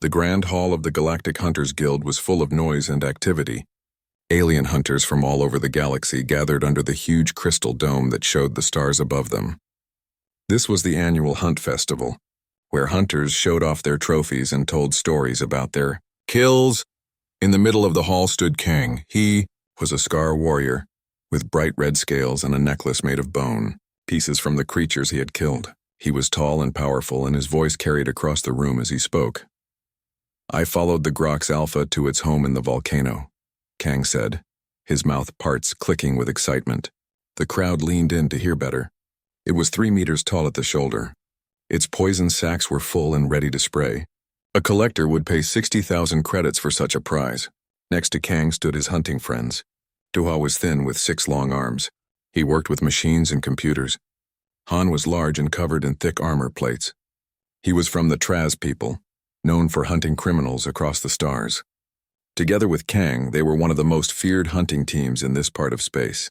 The Grand Hall of the Galactic Hunters Guild was full of noise and activity. Alien hunters from all over the galaxy gathered under the huge crystal dome that showed the stars above them. This was the annual Hunt Festival, where hunters showed off their trophies and told stories about their kills. In the middle of the hall stood Kang. He was a scar warrior, with bright red scales and a necklace made of bone, pieces from the creatures he had killed. He was tall and powerful, and his voice carried across the room as he spoke. "I followed the Grox Alpha to its home in the volcano," Kang said, his mouth parts clicking with excitement. The crowd leaned in to hear better. It was 3 meters tall at the shoulder. Its poison sacs were full and ready to spray. A collector would pay 60,000 credits for such a prize. Next to Kang stood his hunting friends. Duha was thin with 6 long arms. He worked with machines and computers. Han was large and covered in thick armor plates. He was from the Traz people, known for hunting criminals across the stars. Together with Kang, they were one of the most feared hunting teams in this part of space.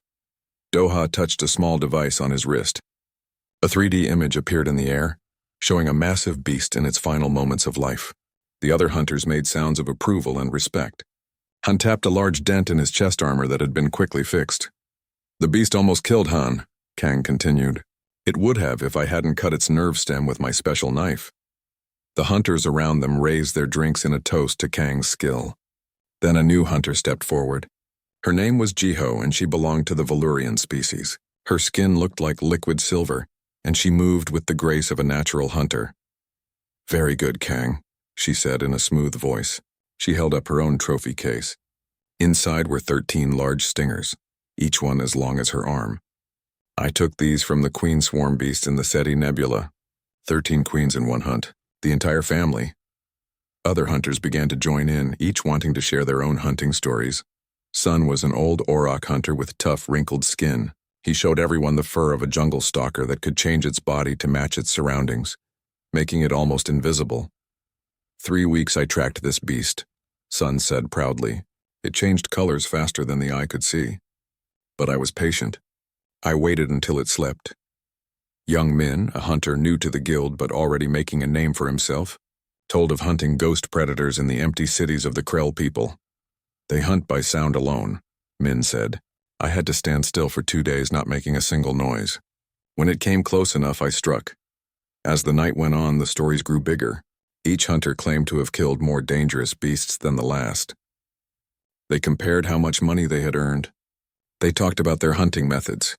Doha touched a small device on his wrist. A 3D image appeared in the air, showing a massive beast in its final moments of life. The other hunters made sounds of approval and respect. Han tapped a large dent in his chest armor that had been quickly fixed. "The beast almost killed Han," Kang continued. "It would have if I hadn't cut its nerve stem with my special knife." The hunters around them raised their drinks in a toast to Kang's skill. Then a new hunter stepped forward. Her name was Jiho, and she belonged to the Valurian species. Her skin looked like liquid silver, and she moved with the grace of a natural hunter. "Very good, Kang," she said in a smooth voice. She held up her own trophy case. Inside were 13 large stingers, each one as long as her arm. "I took these from the queen swarm beast in the Seti Nebula. 13 queens in one hunt. The entire family." Other hunters began to join in, each wanting to share their own hunting stories. Sun was an old Auroch hunter with tough, wrinkled skin. He showed everyone the fur of a jungle stalker that could change its body to match its surroundings, making it almost invisible. 3 weeks I tracked this beast," Sun said proudly. "It changed colors faster than the eye could see. But I was patient. I waited until it slept." Young Min, a hunter new to the guild but already making a name for himself, told of hunting ghost predators in the empty cities of the Krell people. "They hunt by sound alone," Min said. "I had to stand still for 2 days, not making a single noise. When it came close enough, I struck. As the night went on, the stories grew bigger. Each hunter claimed to have killed more dangerous beasts than the last. They compared how much money they had earned. They talked about their hunting methods,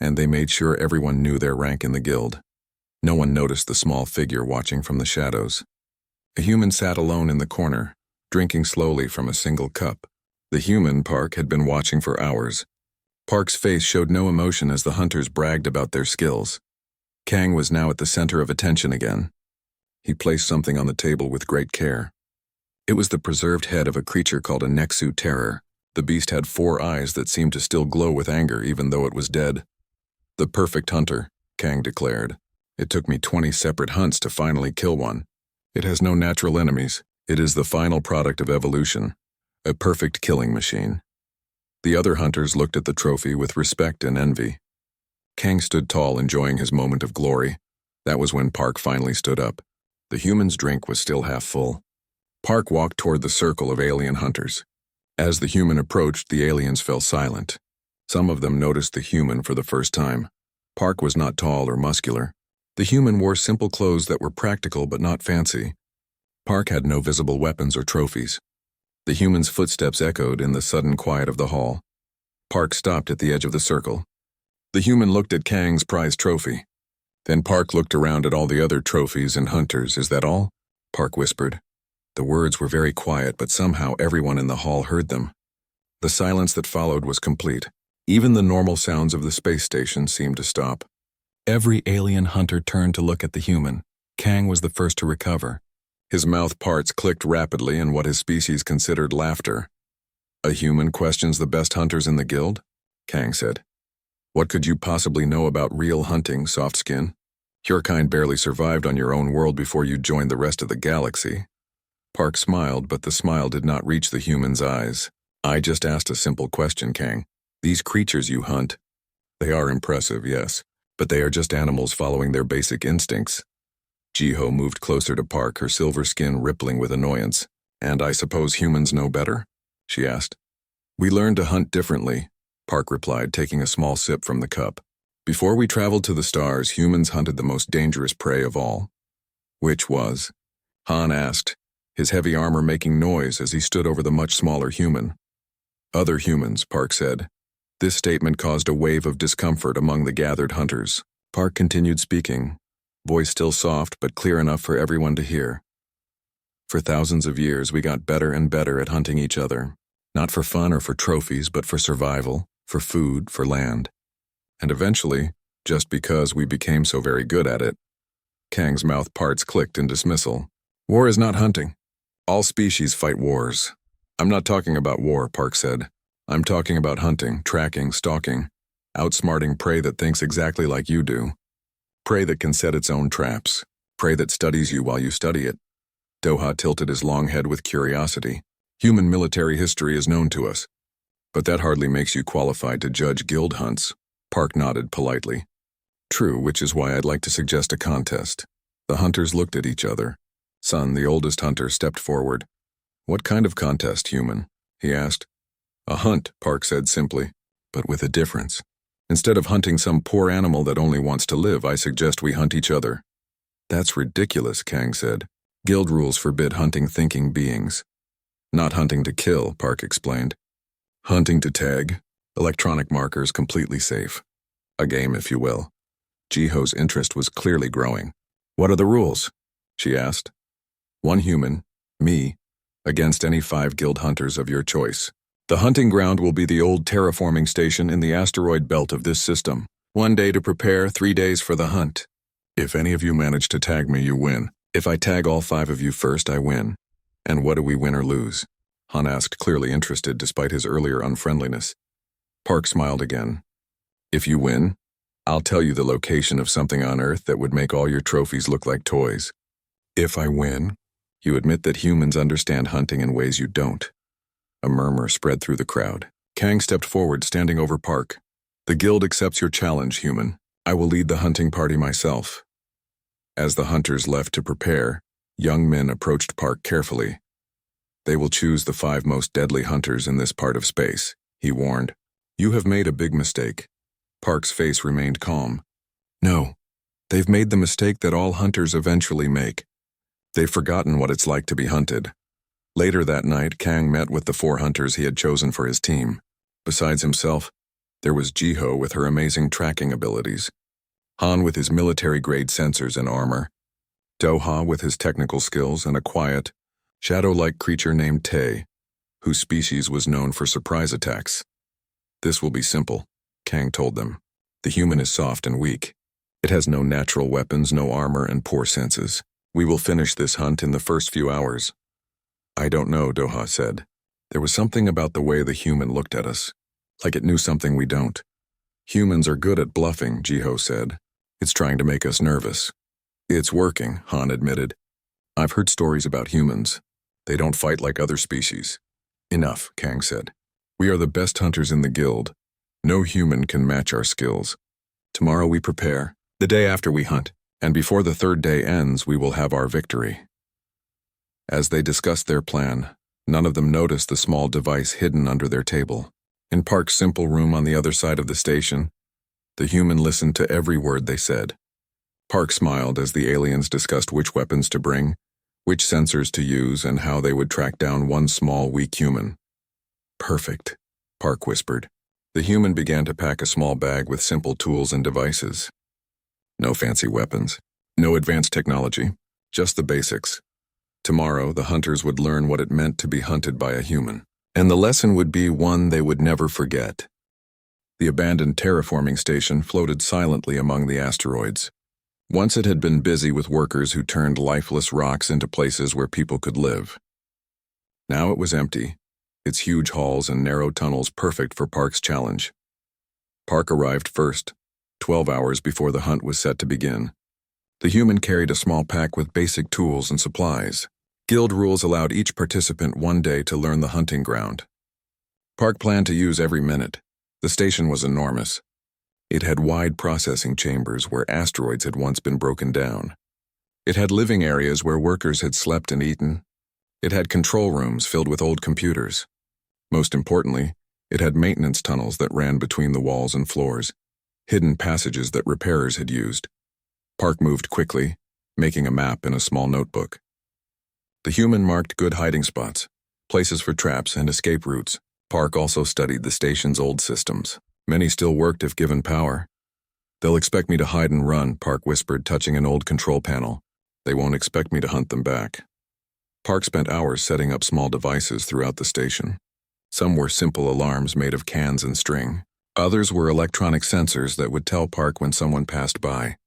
and they made sure everyone knew their rank in the guild. No one noticed the small figure watching from the shadows. A human sat alone in the corner, drinking slowly from a single cup. The human, Park, had been watching for hours. Park's face showed no emotion as the hunters bragged about their skills. Kang was now at the center of attention again. He placed something on the table with great care. It was the preserved head of a creature called a Nexu Terror. The beast had 4 eyes that seemed to still glow with anger even though it was dead. "The perfect hunter," Kang declared. "It took me 20 separate hunts to finally kill one. It has no natural enemies. It is the final product of evolution. A perfect killing machine." The other hunters looked at the trophy with respect and envy. Kang stood tall, enjoying his moment of glory. That was when Park finally stood up. The human's drink was still half full. Park walked toward the circle of alien hunters. As the human approached, the aliens fell silent. Some of them noticed the human for the first time. Park was not tall or muscular. The human wore simple clothes that were practical but not fancy. Park had no visible weapons or trophies. The human's footsteps echoed in the sudden quiet of the hall. Park stopped at the edge of the circle. The human looked at Kang's prized trophy. Then Park looked around at all the other trophies and hunters. "Is that all?" Park whispered. The words were very quiet, but somehow everyone in the hall heard them. The silence that followed was complete. Even the normal sounds of the space station seemed to stop. Every alien hunter turned to look at the human. Kang was the first to recover. His mouth parts clicked rapidly in what his species considered laughter. "A human questions the best hunters in the guild?" Kang said. "What could you possibly know about real hunting, soft skin? Your kind barely survived on your own world before you joined the rest of the galaxy." Park smiled, but the smile did not reach the human's eyes. "I just asked a simple question, Kang. These creatures you hunt, they are impressive, yes, but they are just animals following their basic instincts." Jiho moved closer to Park, her silver skin rippling with annoyance. "And I suppose humans know better?" she asked. "We learned to hunt differently," Park replied, taking a small sip from the cup. "Before we traveled to the stars, humans hunted the most dangerous prey of all." "Which was?" Han asked, his heavy armor making noise as he stood over the much smaller human. "Other humans," Park said. This statement caused a wave of discomfort among the gathered hunters. Park continued speaking, voice still soft but clear enough for everyone to hear. "For thousands of years, we got better and better at hunting each other. Not for fun or for trophies, but for survival, for food, for land. And eventually, just because we became so very good at it." Kang's mouth parts clicked in dismissal. "War is not hunting. All species fight wars." "I'm not talking about war," Park said. "I'm talking about hunting, tracking, stalking, outsmarting prey that thinks exactly like you do. Prey that can set its own traps. Prey that studies you while you study it." Doha tilted his long head with curiosity. "Human military history is known to us. But that hardly makes you qualified to judge guild hunts." Park nodded politely. "True, which is why I'd like to suggest a contest." The hunters looked at each other. Sun, the oldest hunter, stepped forward. "What kind of contest, human?" he asked. "A hunt," Park said simply, "but with a difference. Instead of hunting some poor animal that only wants to live, I suggest we hunt each other." "That's ridiculous," Kang said. "Guild rules forbid hunting thinking beings." "Not hunting to kill," Park explained. "Hunting to tag. Electronic markers completely safe. A game, if you will." Jiho's interest was clearly growing. "What are the rules?" she asked. "One human, me, against any 5 guild hunters of your choice. The hunting ground will be the old terraforming station in the asteroid belt of this system. 1 day to prepare, 3 days for the hunt. If any of you manage to tag me, you win. If I tag all 5 of you first, I win. And what do we win or lose?" Han asked, clearly interested despite his earlier unfriendliness. Park smiled again. "If you win, I'll tell you the location of something on Earth that would make all your trophies look like toys. If I win, you admit that humans understand hunting in ways you don't." A murmur spread through the crowd. Kang stepped forward, standing over Park. "The guild accepts your challenge, human. I will lead the hunting party myself." As the hunters left to prepare, young men approached Park carefully. "They will choose the 5 most deadly hunters in this part of space," he warned. "You have made a big mistake." Park's face remained calm. "No, they've made the mistake that all hunters eventually make. They've forgotten what it's like to be hunted." Later that night, Kang met with the 4 hunters he had chosen for his team. Besides himself, there was Jiho with her amazing tracking abilities, Han with his military-grade sensors and armor, Doha with his technical skills, and a quiet, shadow-like creature named Tae, whose species was known for surprise attacks. "This will be simple," Kang told them. "The human is soft and weak. It has no natural weapons, no armor, and poor senses. We will finish this hunt in the first few hours." "I don't know," Doha said. "There was something about the way the human looked at us, like it knew something we don't." "Humans are good at bluffing," Jiho said. "It's trying to make us nervous." "It's working," Han admitted. "I've heard stories about humans. They don't fight like other species." "Enough," Kang said. "We are the best hunters in the guild. No human can match our skills. Tomorrow we prepare, the day after we hunt, and before the 3rd day ends, we will have our victory." As they discussed their plan, none of them noticed the small device hidden under their table. In Park's simple room on the other side of the station, the human listened to every word they said. Park smiled as the aliens discussed which weapons to bring, which sensors to use, and how they would track down one small, weak human. "Perfect," Park whispered. The human began to pack a small bag with simple tools and devices. No fancy weapons, no advanced technology, just the basics. Tomorrow, the hunters would learn what it meant to be hunted by a human, and the lesson would be one they would never forget. The abandoned terraforming station floated silently among the asteroids. Once it had been busy with workers who turned lifeless rocks into places where people could live. Now it was empty, its huge halls and narrow tunnels perfect for Park's challenge. Park arrived first, 12 hours before the hunt was set to begin. The human carried a small pack with basic tools and supplies. Guild rules allowed each participant 1 day to learn the hunting ground. Park planned to use every minute. The station was enormous. It had wide processing chambers where asteroids had once been broken down. It had living areas where workers had slept and eaten. It had control rooms filled with old computers. Most importantly, it had maintenance tunnels that ran between the walls and floors, hidden passages that repairers had used. Park moved quickly, making a map in a small notebook. The human marked good hiding spots, places for traps and escape routes. Park also studied the station's old systems. Many still worked if given power. "They'll expect me to hide and run," Park whispered, touching an old control panel. "They won't expect me to hunt them back." Park spent hours setting up small devices throughout the station. Some were simple alarms made of cans and string. Others were electronic sensors that would tell Park when someone passed by.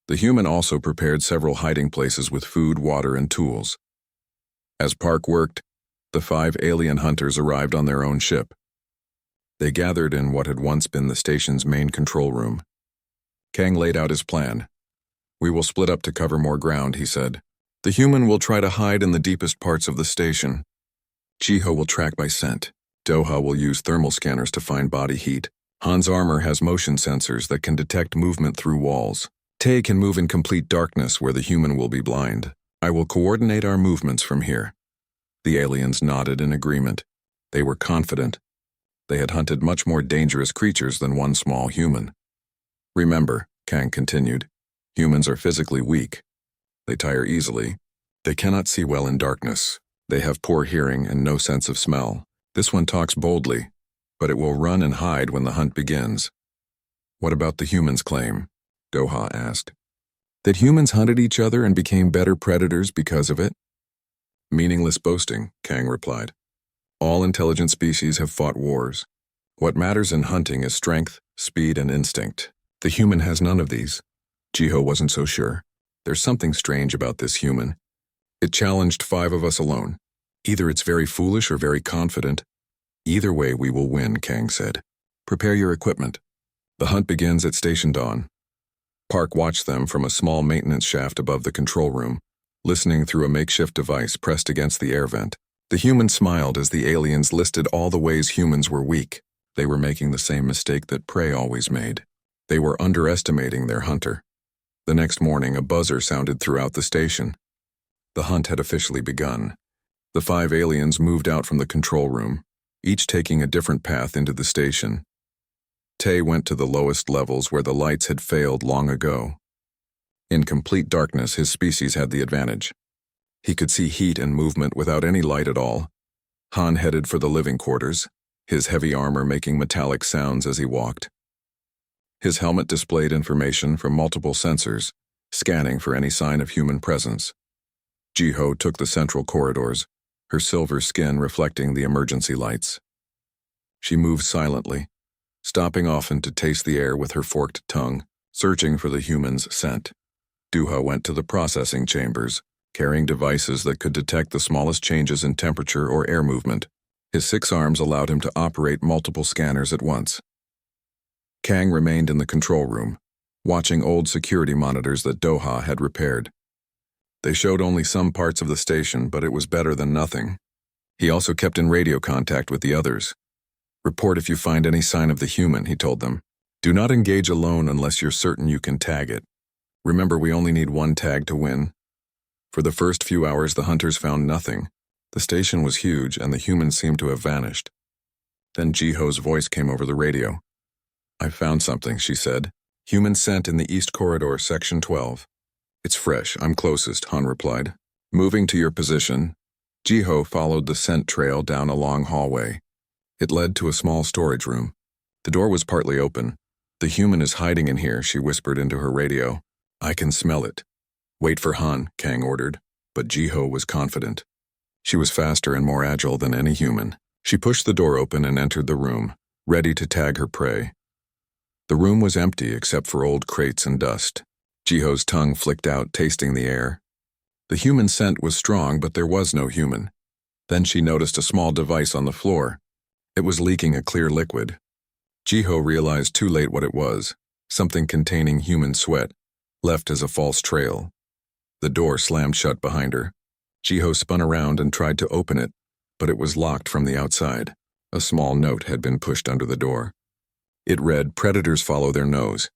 The human also prepared several hiding places with food, water, and tools. As Park worked, the 5 alien hunters arrived on their own ship. They gathered in what had once been the station's main control room. Kang laid out his plan. "We will split up to cover more ground," he said. "The human will try to hide in the deepest parts of the station. Jiho will track by scent. Doha will use thermal scanners to find body heat. Han's armor has motion sensors that can detect movement through walls. Tae can move in complete darkness where the human will be blind. I will coordinate our movements from here." The aliens nodded in agreement. They were confident. They had hunted much more dangerous creatures than one small human. "Remember," Kang continued, "humans are physically weak. They tire easily. They cannot see well in darkness. They have poor hearing and no sense of smell. This one talks boldly, but it will run and hide when the hunt begins." "What about the humans' claim?" Doha asked. "That humans hunted each other and became better predators because of it?" "Meaningless boasting," Kang replied. "All intelligent species have fought wars. What matters in hunting is strength, speed, and instinct. The human has none of these." Jiho wasn't so sure. "There's something strange about this human. It challenged 5 of us alone. Either it's very foolish or very confident. Either way we will win," Kang said. "Prepare your equipment. The hunt begins at Station Dawn." Park watched them from a small maintenance shaft above the control room, listening through a makeshift device pressed against the air vent. The human smiled as the aliens listed all the ways humans were weak. They were making the same mistake that prey always made. They were underestimating their hunter. The next morning, a buzzer sounded throughout the station. The hunt had officially begun. The 5 aliens moved out from the control room, each taking a different path into the station. Tae went to the lowest levels where the lights had failed long ago. In complete darkness, his species had the advantage. He could see heat and movement without any light at all. Han headed for the living quarters, his heavy armor making metallic sounds as he walked. His helmet displayed information from multiple sensors, scanning for any sign of human presence. Jiho took the central corridors, her silver skin reflecting the emergency lights. She moved silently, stopping often to taste the air with her forked tongue, searching for the human's scent. Duha went to the processing chambers, carrying devices that could detect the smallest changes in temperature or air movement. His 6 arms allowed him to operate multiple scanners at once. Kang remained in the control room, watching old security monitors that Doha had repaired. They showed only some parts of the station, but it was better than nothing. He also kept in radio contact with the others. "Report if you find any sign of the human," he told them. "Do not engage alone unless you're certain you can tag it. Remember, we only need 1 tag to win." For the first few hours, the hunters found nothing. The station was huge, and the humans seemed to have vanished. Then Jiho's voice came over the radio. "I found something," she said. "Human scent in the East Corridor, Section 12. "It's fresh. I'm closest," Han replied. Moving to your position, Jiho followed the scent trail down a long hallway. It led to a small storage room. The door was partly open. "The human is hiding in here," she whispered into her radio. "I can smell it." "Wait for Han," Kang ordered, but Jiho was confident. She was faster and more agile than any human. She pushed the door open and entered the room, ready to tag her prey. The room was empty except for old crates and dust. Jiho's tongue flicked out, tasting the air. The human scent was strong, but there was no human. Then she noticed a small device on the floor. It was leaking a clear liquid. Jiho realized too late what it was, something containing human sweat, left as a false trail. The door slammed shut behind her. Jiho spun around and tried to open it, but it was locked from the outside. A small note had been pushed under the door. It read, "Predators follow their nose."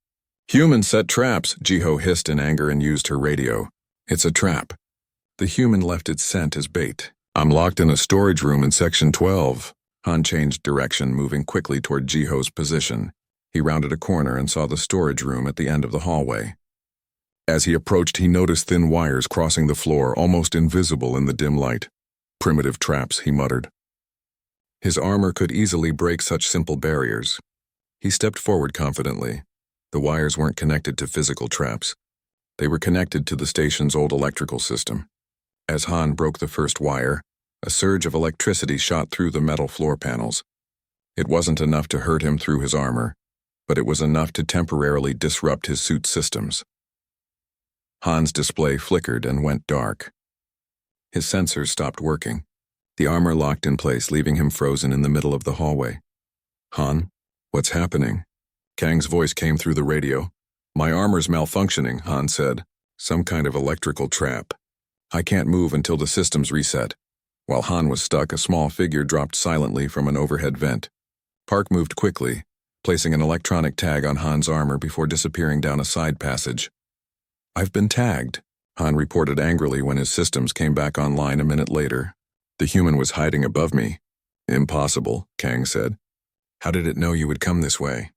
"Humans set traps," Jiho hissed in anger and used her radio. It's a trap. The human left its scent as bait. I'm locked in a storage room in Section 12. Han changed direction, moving quickly toward Jiho's position. He rounded a corner and saw the storage room at the end of the hallway. As he approached, he noticed thin wires crossing the floor, almost invisible in the dim light. Primitive traps, he muttered. His armor could easily break such simple barriers. He stepped forward confidently. The wires weren't connected to physical traps. They were connected to the station's old electrical system. As Han broke the first wire, a surge of electricity shot through the metal floor panels. It wasn't enough to hurt him through his armor, but it was enough to temporarily disrupt his suit's systems. Han's display flickered and went dark. His sensors stopped working. The armor locked in place, leaving him frozen in the middle of the hallway. Han, what's happening? Kang's voice came through the radio. My armor's malfunctioning, Han said. Some kind of electrical trap. I can't move until the systems reset. While Han was stuck, a small figure dropped silently from an overhead vent. Park moved quickly, placing an electronic tag on Han's armor before disappearing down a side passage. I've been tagged, Han reported angrily when his systems came back online a minute later. The human was hiding above me. Impossible, Kang said. How did it know you would come this way?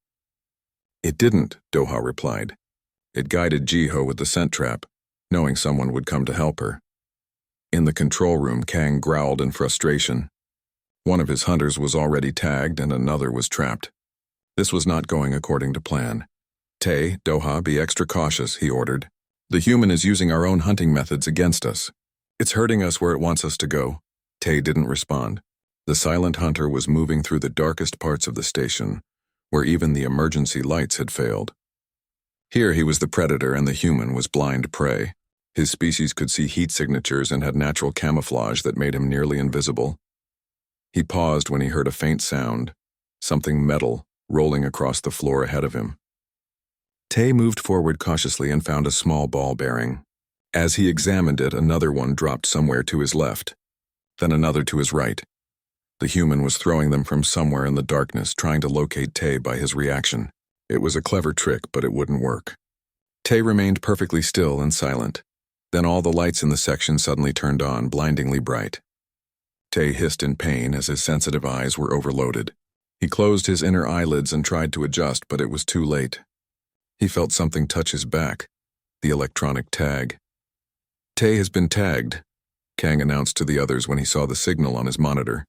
It didn't, Doha replied. It guided Jiho with the scent trap, knowing someone would come to help her. In the control room, Kang growled in frustration. One of his hunters was already tagged and another was trapped. This was not going according to plan. Tay, Doha, be extra cautious, he ordered. The human is using our own hunting methods against us. It's hurting us where it wants us to go. Tay didn't respond. The silent hunter was moving through the darkest parts of the station, where even the emergency lights had failed. Here he was the predator and the human was blind prey. His species could see heat signatures and had natural camouflage that made him nearly invisible. He paused when he heard a faint sound, something metal rolling across the floor ahead of him. Tay moved forward cautiously and found a small ball bearing. As he examined it, another one dropped somewhere to his left, then another to his right. The human was throwing them from somewhere in the darkness, trying to locate Tay by his reaction. It was a clever trick, but it wouldn't work. Tay remained perfectly still and silent. Then all the lights in the section suddenly turned on, blindingly bright. Tay hissed in pain as his sensitive eyes were overloaded. He closed his inner eyelids and tried to adjust, but it was too late. He felt something touch his back, the electronic tag. Tay has been tagged, Kang announced to the others when he saw the signal on his monitor.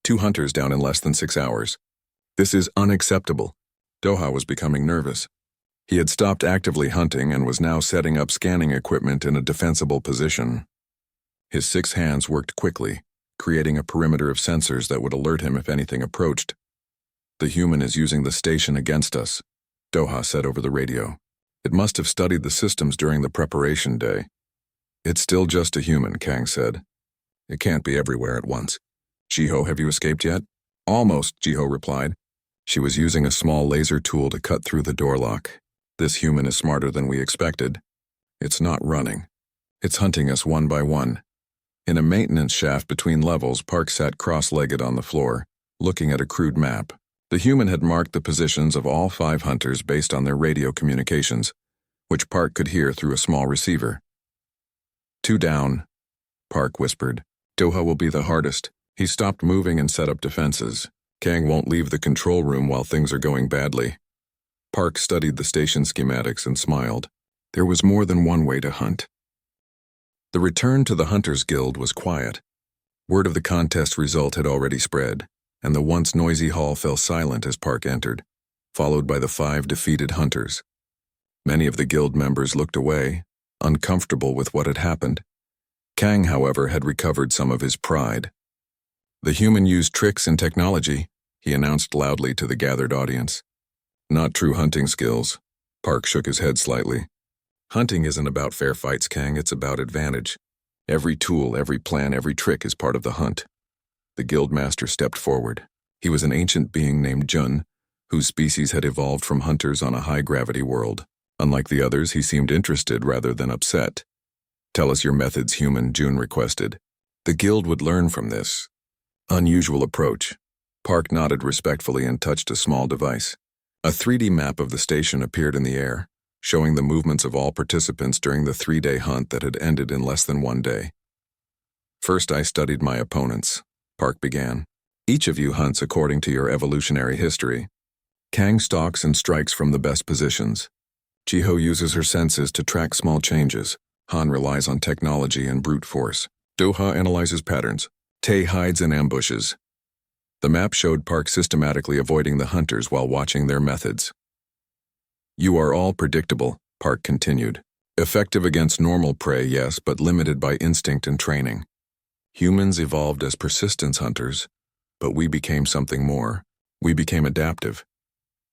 2 hunters down in less than 6 hours. This is unacceptable. Doha was becoming nervous. He had stopped actively hunting and was now setting up scanning equipment in a defensible position. His 6 hands worked quickly, creating a perimeter of sensors that would alert him if anything approached. The human is using the station against us, Doha said over the radio. It must have studied the systems during the preparation day. It's still just a human, Kang said. It can't be everywhere at once. Jiho, have you escaped yet? Almost, Jiho replied. She was using a small laser tool to cut through the door lock. This human is smarter than we expected. It's not running. It's hunting us one by one. In a maintenance shaft between levels, Park sat cross-legged on the floor, looking at a crude map. The human had marked the positions of all 5 hunters based on their radio communications, which Park could hear through a small receiver. 2 down, Park whispered. Doha will be the hardest. He stopped moving and set up defenses. Kang won't leave the control room while things are going badly. Park studied the station schematics and smiled. There was more than one way to hunt. The return to the Hunters Guild was quiet. Word of the contest result had already spread, and the once noisy hall fell silent as Park entered, followed by the 5 defeated hunters. Many of the guild members looked away, uncomfortable with what had happened. Kang, however, had recovered some of his pride. The human used tricks and technology, he announced loudly to the gathered audience. Not true hunting skills. Park shook his head slightly. Hunting isn't about fair fights, Kang, it's about advantage. Every tool, every plan, every trick is part of the hunt. The guildmaster stepped forward. He was an ancient being named Jun, whose species had evolved from hunters on a high-gravity world. Unlike the others, he seemed interested rather than upset. Tell us your methods, human, Jun requested. The guild would learn from this unusual approach. Park nodded respectfully and touched a small device. A 3D map of the station appeared in the air, showing the movements of all participants during the 3-day hunt that had ended in less than 1 day. First, I studied my opponents, Park began. Each of you hunts according to your evolutionary history. Kang stalks and strikes from the best positions. Jiho uses her senses to track small changes. Han relies on technology and brute force. Doha analyzes patterns. Tae hides in ambushes. The map showed Park systematically avoiding the hunters while watching their methods. You are all predictable, Park continued. Effective against normal prey, yes, but limited by instinct and training. Humans evolved as persistence hunters, but we became something more. We became adaptive.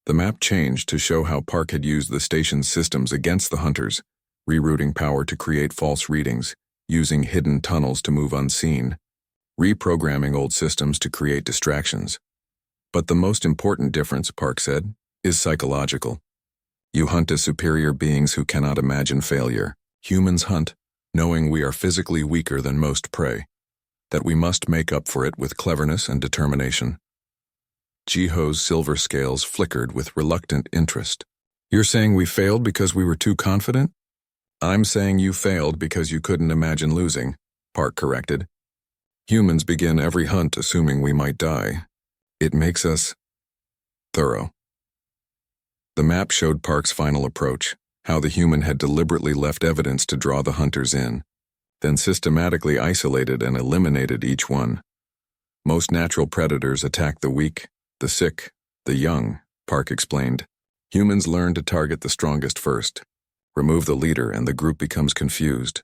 The map changed to show how Park had used the station's systems against the hunters, rerouting power to create false readings, using hidden tunnels to move unseen, reprogramming old systems to create distractions. But the most important difference, Park said, is psychological. You hunt as superior beings who cannot imagine failure. Humans hunt, knowing we are physically weaker than most prey, that we must make up for it with cleverness and determination. Jiho's silver scales flickered with reluctant interest. You're saying we failed because we were too confident? I'm saying you failed because you couldn't imagine losing, Park corrected. Humans begin every hunt assuming we might die. It makes us thorough. The map showed Park's final approach, how the human had deliberately left evidence to draw the hunters in, then systematically isolated and eliminated each one. Most natural predators attack the weak, the sick, the young, Park explained. Humans learn to target the strongest first. Remove the leader and the group becomes confused.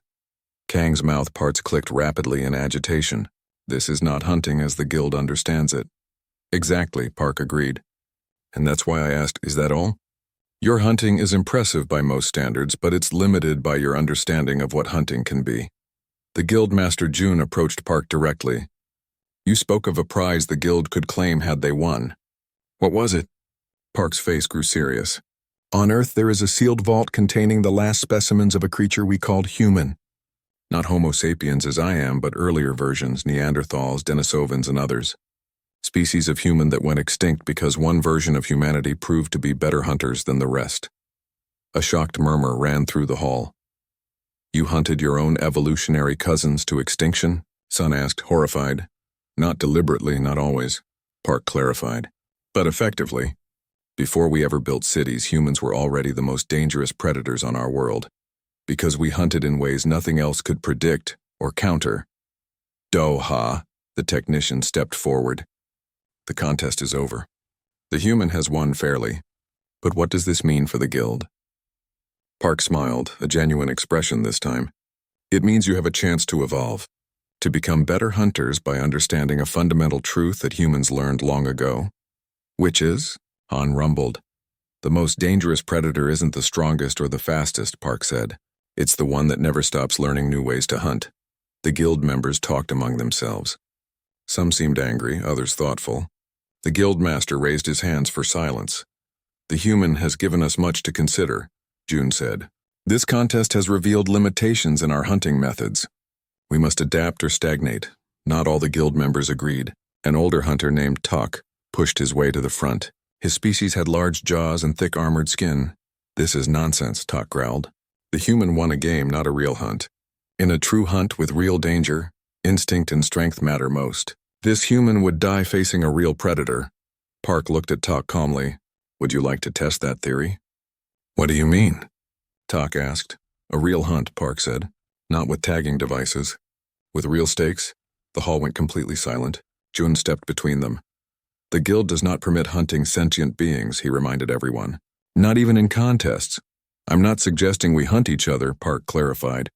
Kang's mouth parts clicked rapidly in agitation. This is not hunting as the guild understands it. Exactly, Park agreed. And that's why I asked, is that all? Your hunting is impressive by most standards, but it's limited by your understanding of what hunting can be. The guild master June approached Park directly. You spoke of a prize the guild could claim had they won. What was it? Park's face grew serious. On Earth there is a sealed vault containing the last specimens of a creature we called human. Not Homo sapiens as I am, but earlier versions, Neanderthals, Denisovans, and others. Species of human that went extinct because one version of humanity proved to be better hunters than the rest. A shocked murmur ran through the hall. You hunted your own evolutionary cousins to extinction? Sun asked, horrified. Not deliberately, not always, Park clarified. But effectively. Before we ever built cities, humans were already the most dangerous predators on our world, because we hunted in ways nothing else could predict or counter. Doha, the technician stepped forward. The contest is over. The human has won fairly. But what does this mean for the guild? Park smiled, a genuine expression this time. It means you have a chance to evolve, to become better hunters by understanding a fundamental truth that humans learned long ago. Which is? Han rumbled. The most dangerous predator isn't the strongest or the fastest, Park said. It's the one that never stops learning new ways to hunt. The guild members talked among themselves. Some seemed angry, others thoughtful. The guild master raised his hands for silence. The human has given us much to consider, June said. This contest has revealed limitations in our hunting methods. We must adapt or stagnate. Not all the guild members agreed. An older hunter named Tok pushed his way to the front. His species had large jaws and thick armored skin. This is nonsense, Tok growled. The human won a game, not a real hunt. In a true hunt with real danger, instinct and strength matter most. This human would die facing a real predator. Park looked at Tok calmly. Would you like to test that theory? What do you mean? Tok asked. A real hunt, Park said. Not with tagging devices. With real stakes. The hall went completely silent. June stepped between them. The guild does not permit hunting sentient beings, he reminded everyone. Not even in contests. I'm not suggesting we hunt each other, Park clarified.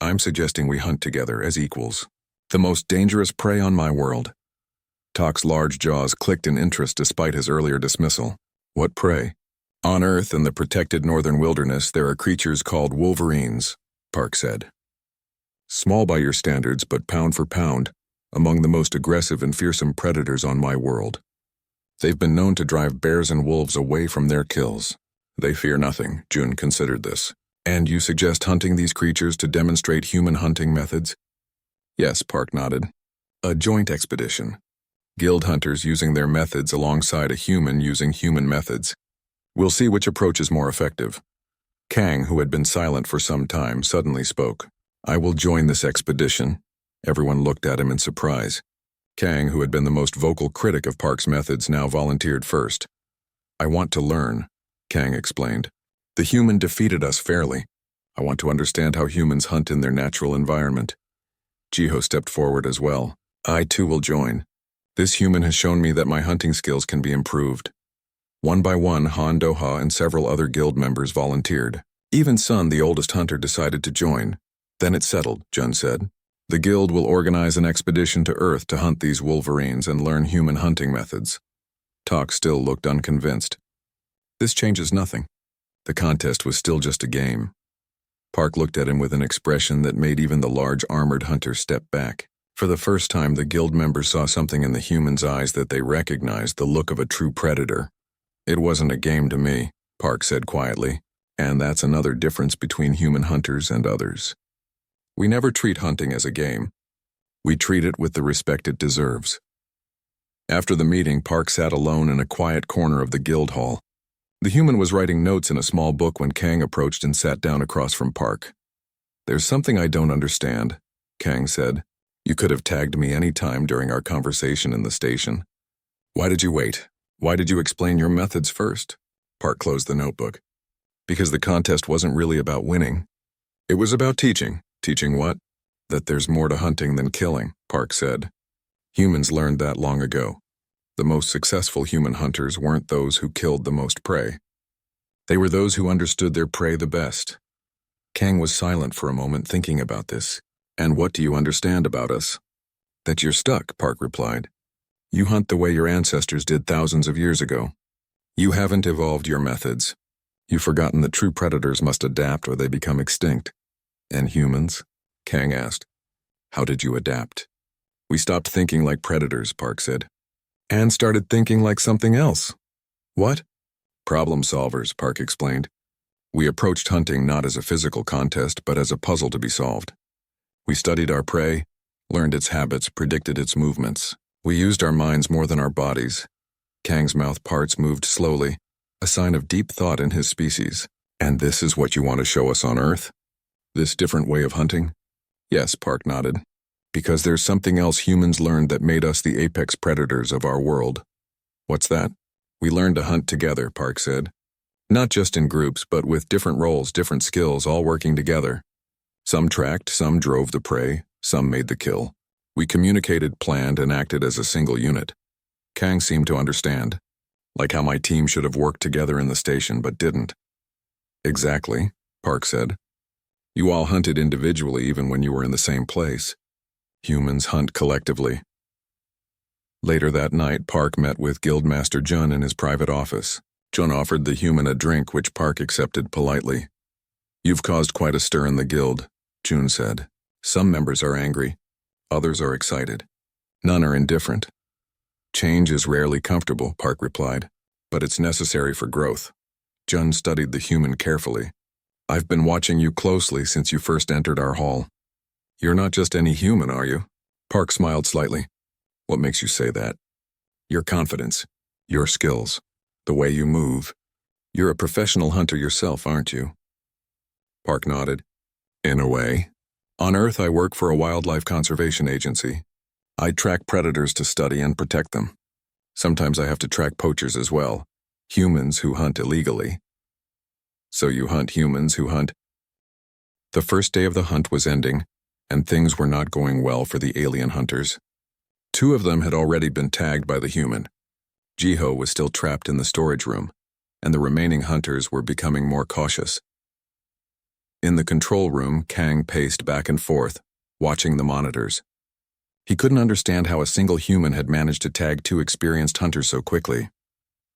I'm suggesting we hunt together as equals. The most dangerous prey on my world. Tok's large jaws clicked in interest despite his earlier dismissal. What prey? On Earth in the protected northern wilderness, there are creatures called wolverines, Park said. Small by your standards, but pound for pound, among the most aggressive and fearsome predators on my world. They've been known to drive bears and wolves away from their kills. They fear nothing, June considered this. And you suggest hunting these creatures to demonstrate human hunting methods? Yes, Park nodded. A joint expedition. Guild hunters using their methods alongside a human using human methods. We'll see which approach is more effective. Kang, who had been silent for some time, suddenly spoke. "I will join this expedition." Everyone looked at him in surprise. Kang, who had been the most vocal critic of Park's methods, now volunteered first. "I want to learn," Kang explained. "The human defeated us fairly. I want to understand how humans hunt in their natural environment." Jiho stepped forward as well. "I too will join. This human has shown me that my hunting skills can be improved." One by one, Han Doha and several other guild members volunteered. Even Sun, the oldest hunter, decided to join. "Then it's settled," Jun said. "The guild will organize an expedition to Earth to hunt these wolverines and learn human hunting methods." Tak still looked unconvinced. "This changes nothing. The contest was still just a game." Park looked at him with an expression that made even the large armored hunter step back. For the first time, the guild members saw something in the human's eyes that they recognized, the look of a true predator. "It wasn't a game to me," Park said quietly, "and that's another difference between human hunters and others. We never treat hunting as a game. We treat it with the respect it deserves." After the meeting, Park sat alone in a quiet corner of the guild hall. The human was writing notes in a small book when Kang approached and sat down across from Park. "There's something I don't understand," Kang said. "You could have tagged me any time during our conversation in the station. Why did you wait? Why did you explain your methods first?" Park closed the notebook. "Because the contest wasn't really about winning. It was about teaching." "Teaching what?" "That there's more to hunting than killing," Park said. "Humans learned that long ago. The most successful human hunters weren't those who killed the most prey. They were those who understood their prey the best." Kang was silent for a moment, thinking about this. "And what do you understand about us?" "That you're stuck," Park replied. "You hunt the way your ancestors did thousands of years ago. You haven't evolved your methods. You've forgotten that true predators must adapt or they become extinct." "And humans?" Kang asked. "How did you adapt?" "We stopped thinking like predators," Park said, "and started thinking like something else." "What?" "Problem solvers," Park explained. "We approached hunting not as a physical contest, but as a puzzle to be solved. We studied our prey, learned its habits, predicted its movements. We used our minds more than our bodies." Kang's mouth parts moved slowly, a sign of deep thought in his species. "And this is what you want to show us on Earth? This different way of hunting?" "Yes," Park nodded. "Because there's something else humans learned that made us the apex predators of our world." "What's that?" "We learned to hunt together," Park said. "Not just in groups, but with different roles, different skills, all working together. Some tracked, some drove the prey, some made the kill. We communicated, planned, and acted as a single unit." Kang seemed to understand. "Like how my team should have worked together in the station, but didn't." "Exactly," Park said. "You all hunted individually even when you were in the same place. Humans hunt collectively." Later that night, Park met with Guildmaster Jun in his private office. Jun offered the human a drink, which Park accepted politely. "You've caused quite a stir in the guild," Jun said. "Some members are angry. Others are excited. None are indifferent." "Change is rarely comfortable," Park replied, "but it's necessary for growth." Jun studied the human carefully. "I've been watching you closely since you first entered our hall. You're not just any human, are you?" Park smiled slightly. "What makes you say that?" "Your confidence, your skills, the way you move. You're a professional hunter yourself, aren't you?" Park nodded. "In a way. On Earth, I work for a wildlife conservation agency. I track predators to study and protect them. Sometimes I have to track poachers as well, humans who hunt illegally." "So you hunt humans who hunt?" The first day of the hunt was ending, and things were not going well for the alien hunters. 2 of them had already been tagged by the human. Jiho was still trapped in the storage room, and the remaining hunters were becoming more cautious. In the control room, Kang paced back and forth, watching the monitors. He couldn't understand how a single human had managed to tag 2 experienced hunters so quickly.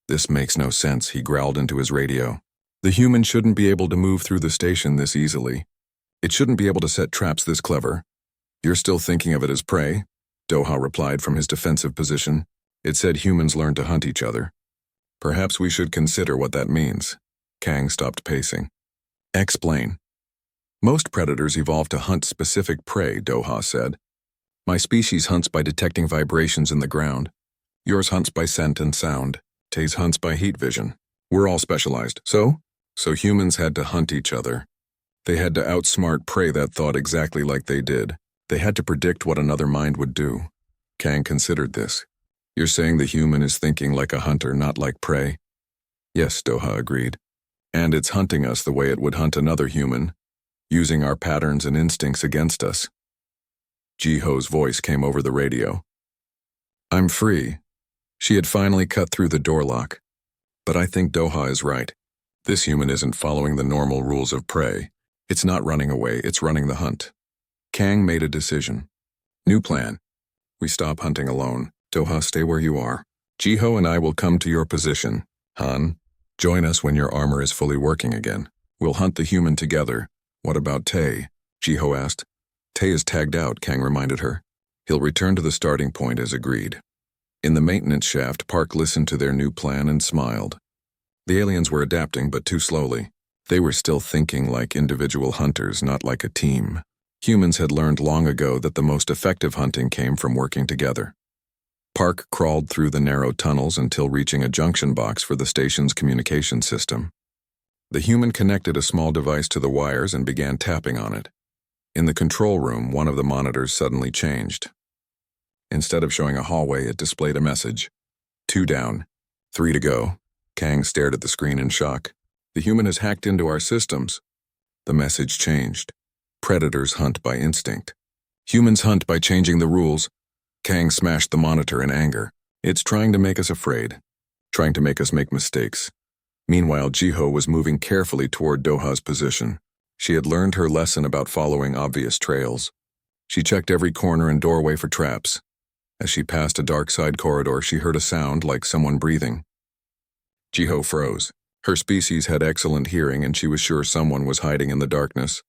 "This makes no sense," he growled into his radio. "The human shouldn't be able to move through the station this easily. It shouldn't be able to set traps this clever." "You're still thinking of it as prey?" Doha replied from his defensive position. "It said humans learn to hunt each other. Perhaps we should consider what that means." Kang stopped pacing. "Explain." "Most predators evolve to hunt specific prey," Doha said. "My species hunts by detecting vibrations in the ground. Yours hunts by scent and sound. Tay's hunts by heat vision. We're all specialized. So So humans had to hunt each other. They had to outsmart prey that thought exactly like they did. They had to predict what another mind would do. Kang considered this. You're saying the human is thinking like a hunter, not like prey? Yes, Doha agreed. And it's hunting us the way it would hunt another human, using our patterns and instincts against us. Jiho's voice came over the radio. I'm free. She had finally cut through the door lock. But I think Doha is right. This human isn't following the normal rules of prey. It's not running away, it's running the hunt. Kang made a decision. New plan. We stop hunting alone. Doha, stay where you are. Jiho and I will come to your position. Han, join us when your armor is fully working again. We'll hunt the human together. What about Tae? Jiho asked. Tae is tagged out, Kang reminded her. He'll return to the starting point as agreed. In the maintenance shaft, Park listened to their new plan and smiled. The aliens were adapting, but too slowly. They were still thinking like individual hunters, not like a team. Humans had learned long ago that the most effective hunting came from working together. Park crawled through the narrow tunnels until reaching a junction box for the station's communication system. The human connected a small device to the wires and began tapping on it. In the control room, one of the monitors suddenly changed. Instead of showing a hallway, it displayed a message. 2 down, 3 to go. Kang stared at the screen in shock. The human has hacked into our systems. The message changed. Predators hunt by instinct. Humans hunt by changing the rules. Kang smashed the monitor in anger. It's trying to make us afraid, trying to make us make mistakes. Meanwhile, Jiho was moving carefully toward Doha's position. She had learned her lesson about following obvious trails. She checked every corner and doorway for traps. As she passed a dark side corridor, she heard a sound like someone breathing. Jiho froze. Her species had excellent hearing, and she was sure someone was hiding in the darkness.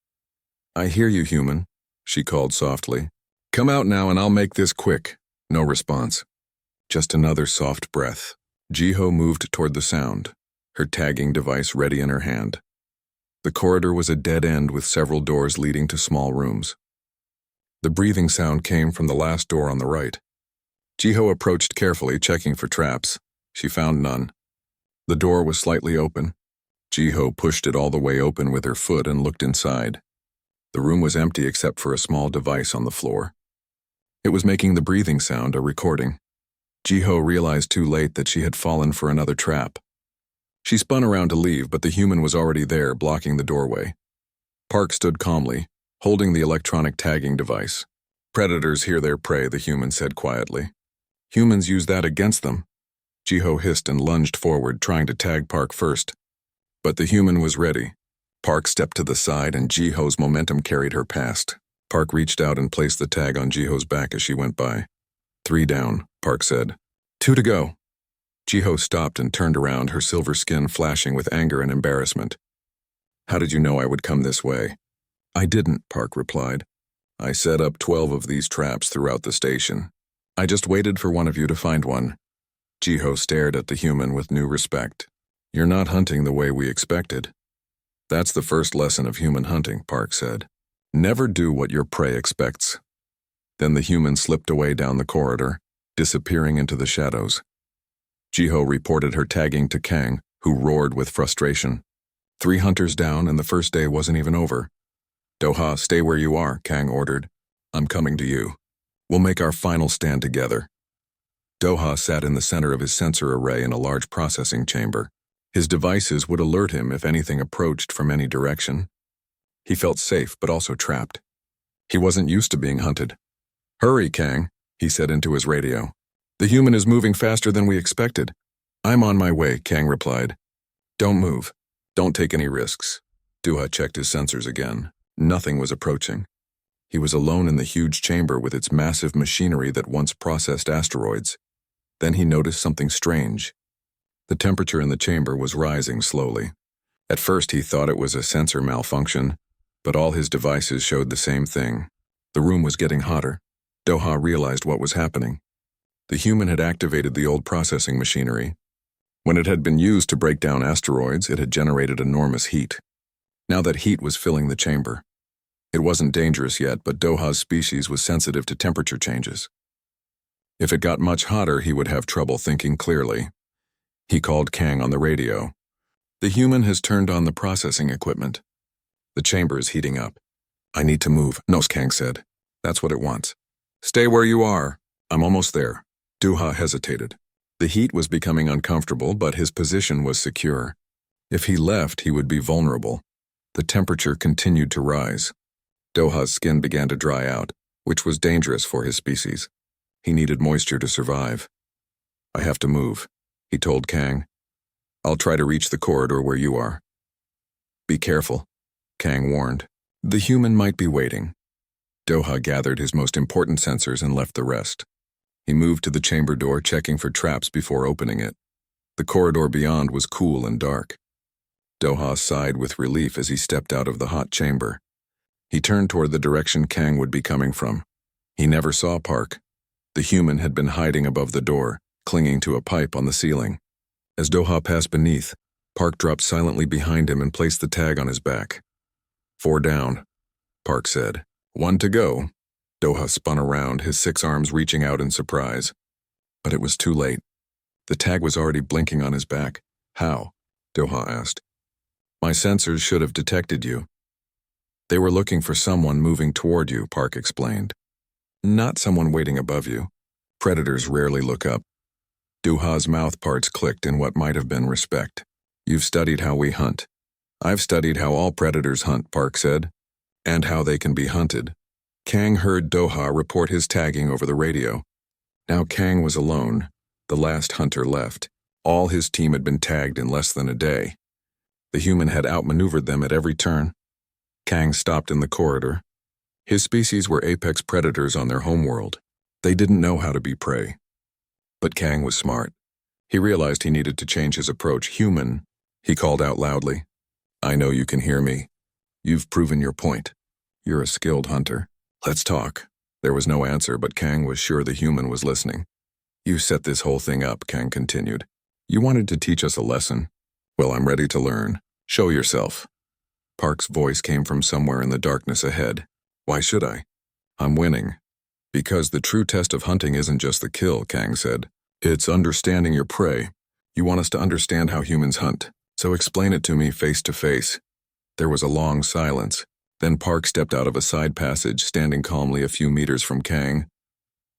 I hear you, human, she called softly. Come out now and I'll make this quick. No response. Just another soft breath. Jiho moved toward the sound, her tagging device ready in her hand. The corridor was a dead end with several doors leading to small rooms. The breathing sound came from the last door on the right. Jiho approached carefully, checking for traps. She found none. The door was slightly open. Jiho pushed it all the way open with her foot and looked inside. The room was empty except for a small device on the floor. It was making the breathing sound, a recording. Jiho realized too late that she had fallen for another trap. She spun around to leave, but the human was already there, blocking the doorway. Park stood calmly, holding the electronic tagging device. Predators hear their prey, the human said quietly. Humans use that against them. Jiho hissed and lunged forward, trying to tag Park first. But the human was ready. Park stepped to the side and Jiho's momentum carried her past. Park reached out and placed the tag on Jiho's back as she went by. 3 down, Park said. 2 to go. Jiho stopped and turned around, her silver skin flashing with anger and embarrassment. How did you know I would come this way? I didn't, Park replied. I set up 12 of these traps throughout the station. I just waited for one of you to find one. Jiho stared at the human with new respect. You're not hunting the way we expected. That's the first lesson of human hunting, Park said. Never do what your prey expects. Then the human slipped away down the corridor, disappearing into the shadows. Jiho reported her tagging to Kang, who roared with frustration. 3 hunters down and the first day wasn't even over. Doha, stay where you are, Kang ordered. I'm coming to you. We'll make our final stand together. Doha sat in the center of his sensor array in a large processing chamber. His devices would alert him if anything approached from any direction. He felt safe, but also trapped. He wasn't used to being hunted. Hurry, Kang, he said into his radio. The human is moving faster than we expected. I'm on my way, Kang replied. Don't move. Don't take any risks. Doha checked his sensors again. Nothing was approaching. He was alone in the huge chamber with its massive machinery that once processed asteroids. Then he noticed something strange. The temperature in the chamber was rising slowly. At first he thought it was a sensor malfunction, but all his devices showed the same thing. The room was getting hotter. Doha realized what was happening. The human had activated the old processing machinery. When it had been used to break down asteroids, it had generated enormous heat. Now that heat was filling the chamber. It wasn't dangerous yet, but Doha's species was sensitive to temperature changes. If it got much hotter, he would have trouble thinking clearly. He called Kang on the radio. The human has turned on the processing equipment. The chamber is heating up. I need to move, Nos Kang said. That's what it wants. Stay where you are. I'm almost there. Duha hesitated. The heat was becoming uncomfortable, but his position was secure. If he left, he would be vulnerable. The temperature continued to rise. Doha's skin began to dry out, which was dangerous for his species. He needed moisture to survive. I have to move, he told Kang. I'll try to reach the corridor where you are. Be careful, Kang warned. The human might be waiting. Doha gathered his most important sensors and left the rest. He moved to the chamber door, checking for traps before opening it. The corridor beyond was cool and dark. Doha sighed with relief as he stepped out of the hot chamber. He turned toward the direction Kang would be coming from. He never saw Park. The human had been hiding above the door, clinging to a pipe on the ceiling. As Doha passed beneath, Park dropped silently behind him and placed the tag on his back. 4 down, Park said. 1 to go. Doha spun around, his 6 arms reaching out in surprise. But it was too late. The tag was already blinking on his back. How? Doha asked. My sensors should have detected you. They were looking for someone moving toward you, Park explained. Not someone waiting above you. Predators rarely look up. Doha's mouth parts clicked in what might have been respect. You've studied how we hunt. I've studied how all predators hunt, Park said, and how they can be hunted. Kang heard Doha report his tagging over the radio. Now Kang was alone, the last hunter left. All his team had been tagged in less than a day. The human had outmaneuvered them at every turn. Kang stopped in the corridor. His species were apex predators on their homeworld. They didn't know how to be prey. But Kang was smart. He realized he needed to change his approach. Human, he called out loudly. I know you can hear me. You've proven your point. You're a skilled hunter. Let's talk. There was no answer, but Kang was sure the human was listening. You set this whole thing up, Kang continued. You wanted to teach us a lesson. Well, I'm ready to learn. Show yourself. Park's voice came from somewhere in the darkness ahead. Why should I? I'm winning. Because the true test of hunting isn't just the kill, Kang said. It's understanding your prey. You want us to understand how humans hunt, so explain it to me face to face. There was a long silence. Then Park stepped out of a side passage, standing calmly a few meters from Kang.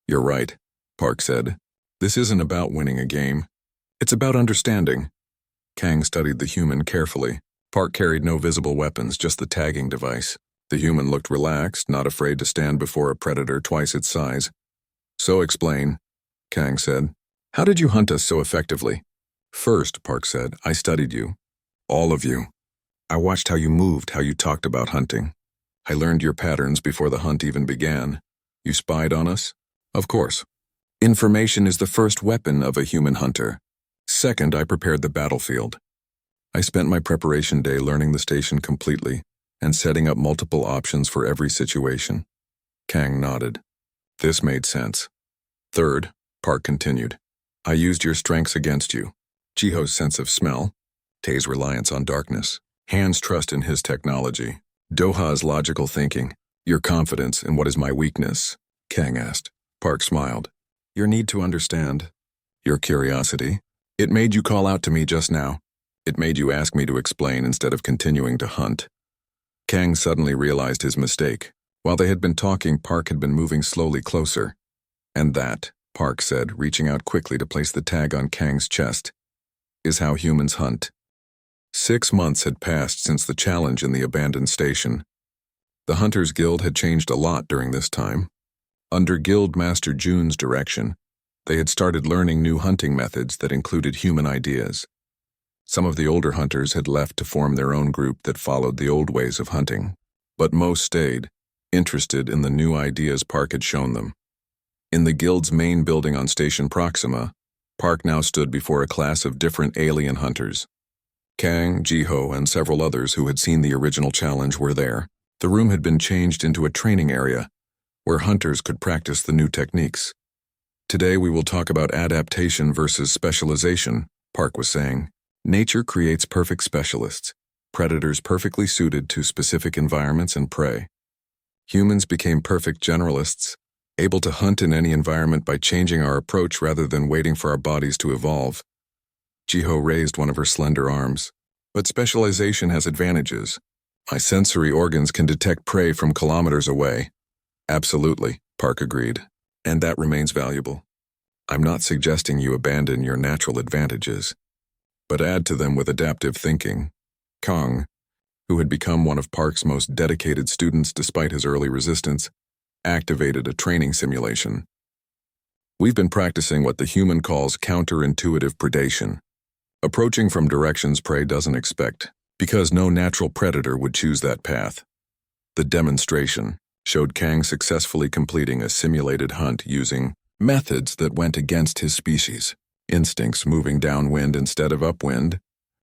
You're right, Park said. This isn't about winning a game. It's about understanding. Kang studied the human carefully. Park carried no visible weapons, just the tagging device. The human looked relaxed, not afraid to stand before a predator twice its size. So explain, Kang said. How did you hunt us so effectively? First, Park said, I studied you. All of you. I watched how you moved, how you talked about hunting. I learned your patterns before the hunt even began. You spied on us? Of course. Information is the first weapon of a human hunter. Second, I prepared the battlefield. I spent my preparation day learning the station completely and setting up multiple options for every situation. Kang nodded. This made sense. Third, Park continued, I used your strengths against you. Jiho's sense of smell, Tay's reliance on darkness, Han's trust in his technology, Doha's logical thinking, your confidence in what is my weakness, Kang asked. Park smiled. Your need to understand. Your curiosity. It made you call out to me just now. It made you ask me to explain instead of continuing to hunt. Kang suddenly realized his mistake. While they had been talking, Park had been moving slowly closer. And that, Park said, reaching out quickly to place the tag on Kang's chest, is how humans hunt. 6 months had passed since the challenge in the abandoned station. The Hunters Guild had changed a lot during this time. Under Guild Master June's direction, they had started learning new hunting methods that included human ideas. Some of the older hunters had left to form their own group that followed the old ways of hunting, but most stayed, interested in the new ideas Park had shown them. In the Guild's main building on Station Proxima, Park now stood before a class of different alien hunters. Kang, Jiho, and several others who had seen the original challenge were there. The room had been changed into a training area, where hunters could practice the new techniques. Today we will talk about adaptation versus specialization, Park was saying. Nature creates perfect specialists, predators perfectly suited to specific environments and prey. Humans became perfect generalists, able to hunt in any environment by changing our approach rather than waiting for our bodies to evolve. Jiho raised one of her slender arms. But specialization has advantages. My sensory organs can detect prey from kilometers away. Absolutely, Park agreed. And that remains valuable. I'm not suggesting you abandon your natural advantages, but add to them with adaptive thinking. Kong, who had become one of Park's most dedicated students despite his early resistance, activated a training simulation. We've been practicing what the human calls counterintuitive predation, approaching from directions prey doesn't expect, because no natural predator would choose that path. The demonstration showed Kang successfully completing a simulated hunt using methods that went against his species, instincts moving downwind instead of upwind,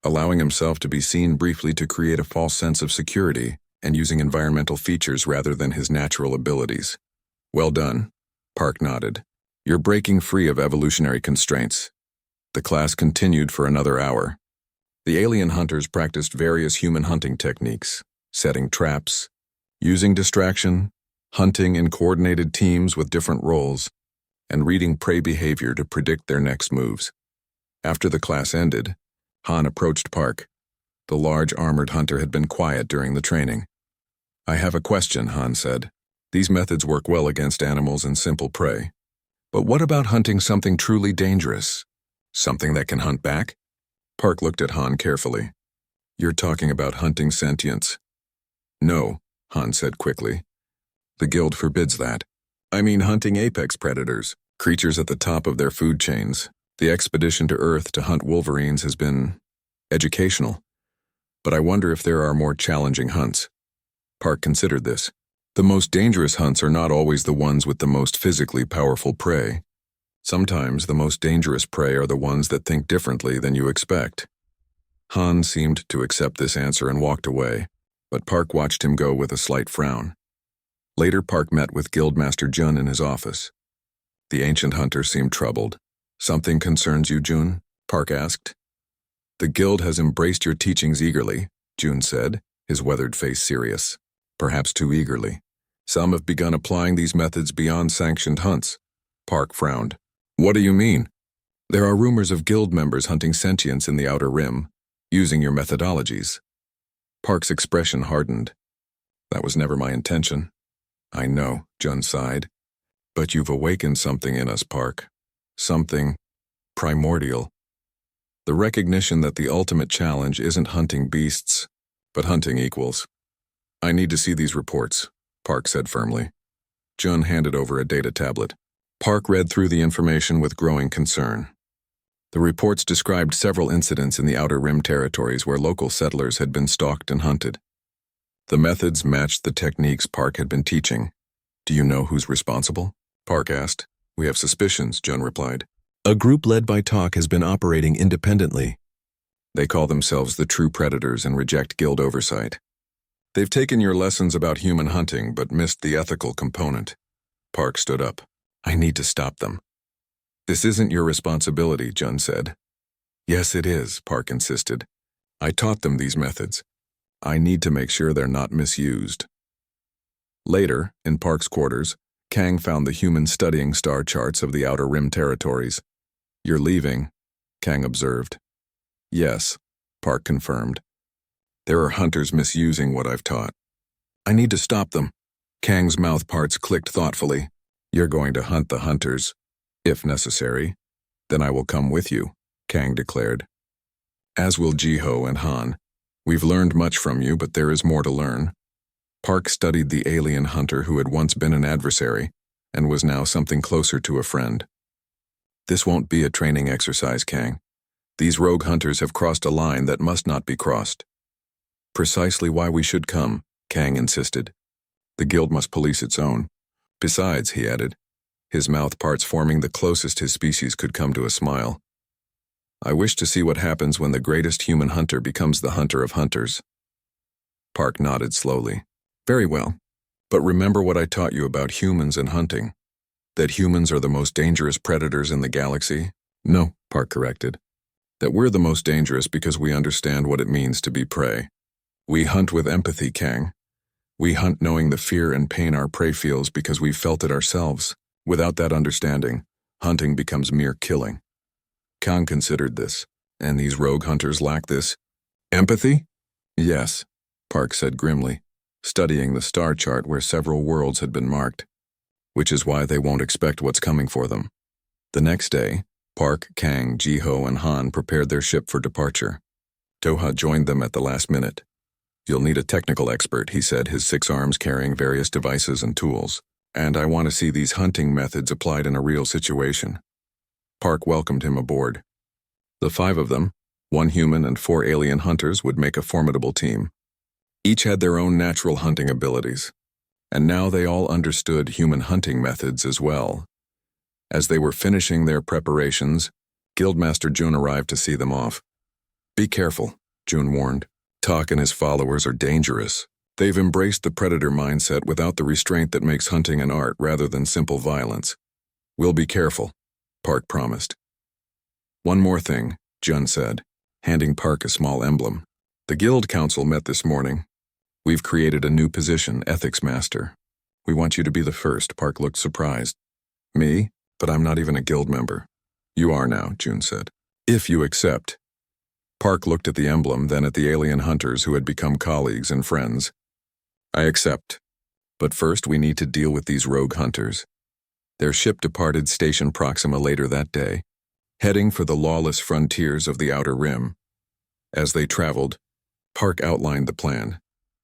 allowing himself to be seen briefly to create a false sense of security, and using environmental features rather than his natural abilities. Well done, Park nodded. You're breaking free of evolutionary constraints. The class continued for another hour. The alien hunters practiced various human hunting techniques, setting traps, using distraction, hunting in coordinated teams with different roles, and reading prey behavior to predict their next moves. After the class ended, Han approached Park. The large armored hunter had been quiet during the training. I have a question, Han said. These methods work well against animals and simple prey. But what about hunting something truly dangerous? Something that can hunt back? Park looked at Han carefully. You're talking about hunting sentience. No, Han said quickly. The guild forbids that. I mean hunting apex predators, creatures at the top of their food chains. The expedition to Earth to hunt wolverines has been educational. But I wonder if there are more challenging hunts. Park considered this. The most dangerous hunts are not always the ones with the most physically powerful prey. Sometimes the most dangerous prey are the ones that think differently than you expect. Han seemed to accept this answer and walked away, but Park watched him go with a slight frown. Later, Park met with Guildmaster Jun in his office. The ancient hunter seemed troubled. Something concerns you, Jun? Park asked. The guild has embraced your teachings eagerly, Jun said, his weathered face serious. Perhaps too eagerly. Some have begun applying these methods beyond sanctioned hunts. Park frowned. What do you mean? There are rumors of guild members hunting sentience in the Outer Rim, using your methodologies. Park's expression hardened. That was never my intention. I know, Jun sighed. But you've awakened something in us, Park. Something primordial. The recognition that the ultimate challenge isn't hunting beasts, but hunting equals. I need to see these reports, Park said firmly. Jun handed over a data tablet. Park read through the information with growing concern. The reports described several incidents in the Outer Rim territories where local settlers had been stalked and hunted. The methods matched the techniques Park had been teaching. Do you know who's responsible? Park asked. We have suspicions, Jun replied. A group led by Talk has been operating independently. They call themselves the True Predators and reject guild oversight. They've taken your lessons about human hunting but missed the ethical component. Park stood up. I need to stop them. This isn't your responsibility, Jun said. Yes, it is, Park insisted. I taught them these methods. I need to make sure they're not misused. Later, in Park's quarters, Kang found the humans studying star charts of the Outer Rim territories. You're leaving, Kang observed. Yes, Park confirmed. There are hunters misusing what I've taught. I need to stop them. Kang's mouth parts clicked thoughtfully. You're going to hunt the hunters, if necessary. Then I will come with you, Kang declared. As will Jiho and Han. We've learned much from you, but there is more to learn. Park studied the alien hunter who had once been an adversary and was now something closer to a friend. This won't be a training exercise, Kang. These rogue hunters have crossed a line that must not be crossed. Precisely why we should come, Kang insisted. The guild must police its own. Besides, he added, his mouth parts forming the closest his species could come to a smile. I wish to see what happens when the greatest human hunter becomes the hunter of hunters. Park nodded slowly. Very well. But remember what I taught you about humans and hunting. That humans are the most dangerous predators in the galaxy? No, Park corrected. That we're the most dangerous because we understand what it means to be prey. We hunt with empathy, Kang. We hunt knowing the fear and pain our prey feels because we've felt it ourselves. Without that understanding, hunting becomes mere killing. Kang considered this, and these rogue hunters lack this Empathy? Yes, Park said grimly, studying the star chart where several worlds had been marked, which is why they won't expect what's coming for them. The next day, Park, Kang, Jiho, and Han prepared their ship for departure. Toha joined them at the last minute. You'll need a technical expert, he said, his 6 arms carrying various devices and tools. And I want to see these hunting methods applied in a real situation. Park welcomed him aboard. The 5 of them, 1 human and 4 alien hunters, would make a formidable team. Each had their own natural hunting abilities, and now they all understood human hunting methods as well. As they were finishing their preparations, Guildmaster Jun arrived to see them off. Be careful, Jun warned. Tak and his followers are dangerous. They've embraced the predator mindset without the restraint that makes hunting an art rather than simple violence. We'll be careful, Park promised. One more thing, Jun said, handing Park a small emblem. The Guild Council met this morning. We've created a new position, Ethics Master. We want you to be the first. Park looked surprised. Me? But I'm not even a guild member. You are now, Jun said. If you accept. Park looked at the emblem, then at the alien hunters who had become colleagues and friends. I accept. But first we need to deal with these rogue hunters. Their ship departed Station Proxima later that day, heading for the lawless frontiers of the Outer Rim. As they traveled, Park outlined the plan.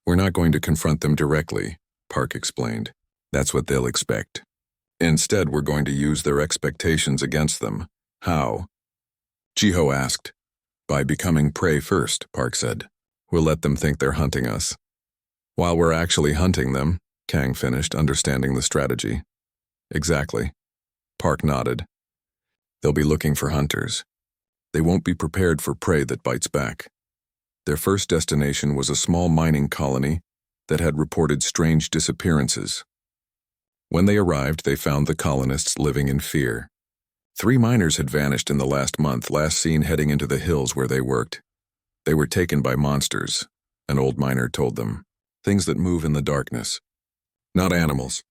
We're not going to confront them directly, Park explained. That's what they'll expect. Instead, we're going to use their expectations against them. How? Jiho asked. By becoming prey first, Park said. We'll let them think they're hunting us. While we're actually hunting them, Kang finished, understanding the strategy. Exactly. Park nodded. They'll be looking for hunters. They won't be prepared for prey that bites back. Their first destination was a small mining colony that had reported strange disappearances. When they arrived, they found the colonists living in fear. 3 miners had vanished in the last month, last seen heading into the hills where they worked. They were taken by monsters, an old miner told them. Things that move in the darkness. Not animals.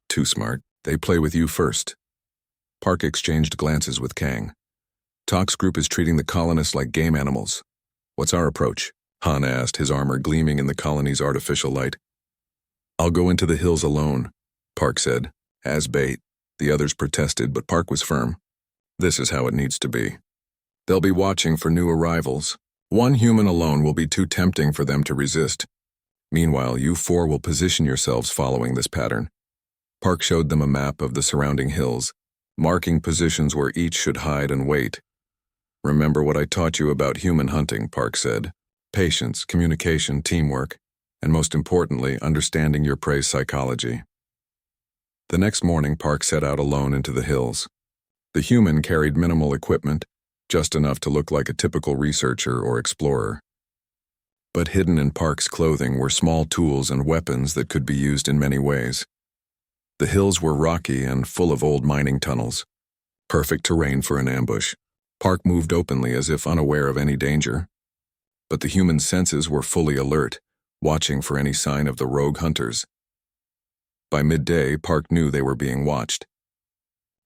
Too smart. They play with you first. Park exchanged glances with Kang. Tak's group is treating the colonists like game animals. What's our approach? Han asked, his armor gleaming in the colony's artificial light. I'll go into the hills alone, Park said. As bait. The others protested, but Park was firm. This is how it needs to be. They'll be watching for new arrivals. 1 human alone will be too tempting for them to resist. Meanwhile, you 4 will position yourselves following this pattern. Park showed them a map of the surrounding hills, marking positions where each should hide and wait. Remember what I taught you about human hunting, Park said. Patience, communication, teamwork, and most importantly, understanding your prey's psychology. The next morning, Park set out alone into the hills. The human carried minimal equipment, just enough to look like a typical researcher or explorer. But hidden in Park's clothing were small tools and weapons that could be used in many ways. The hills were rocky and full of old mining tunnels. Perfect terrain for an ambush. Park moved openly as if unaware of any danger. But the human senses were fully alert, watching for any sign of the rogue hunters. By midday, Park knew they were being watched.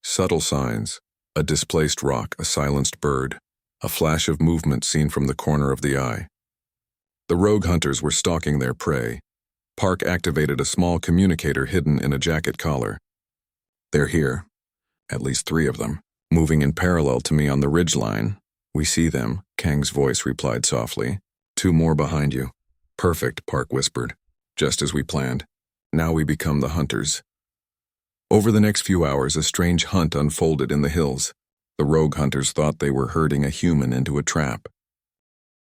Subtle signs, a displaced rock, a silenced bird, a flash of movement seen from the corner of the eye. The rogue hunters were stalking their prey. Park activated a small communicator hidden in a jacket collar. They're here, at least 3 of them, moving in parallel to me on the ridgeline. We see them, Kang's voice replied softly. 2 more behind you. Perfect, Park whispered. Just as we planned. Now we become the hunters. Over the next few hours, a strange hunt unfolded in the hills. The rogue hunters thought they were herding a human into a trap.